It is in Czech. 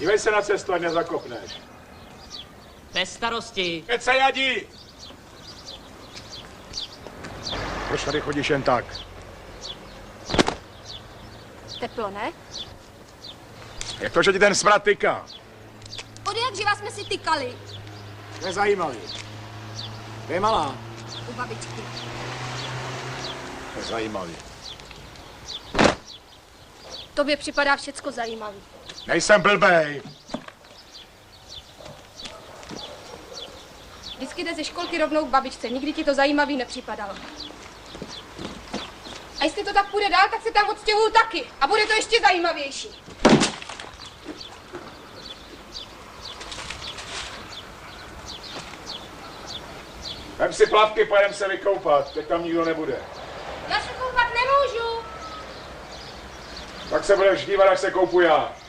Dívej se na cestu, ať nezakopneš. Bez starosti. Kecej, Jadí! Proč tady chodíš jen tak? Teplo, ne? Jak to, že ti ten smrad tyká? Od jak živa jsme si tykali? Nezajímavý. Kde je malá? U babičky. Nezajímavý. Tobě připadá všecko zajímavý. Nejsem blbej. Vždycky jde ze školky rovnou k babičce, nikdy ti to zajímavý nepřipadalo. A jestli to tak půjde dál, tak se tam odstěhuju taky. A bude to ještě zajímavější. Vem si plavky, pojedem se vykoupat, teď tam nikdo nebude. Já se koupat nemůžu. Tak se budeš dívat, až se koupu já.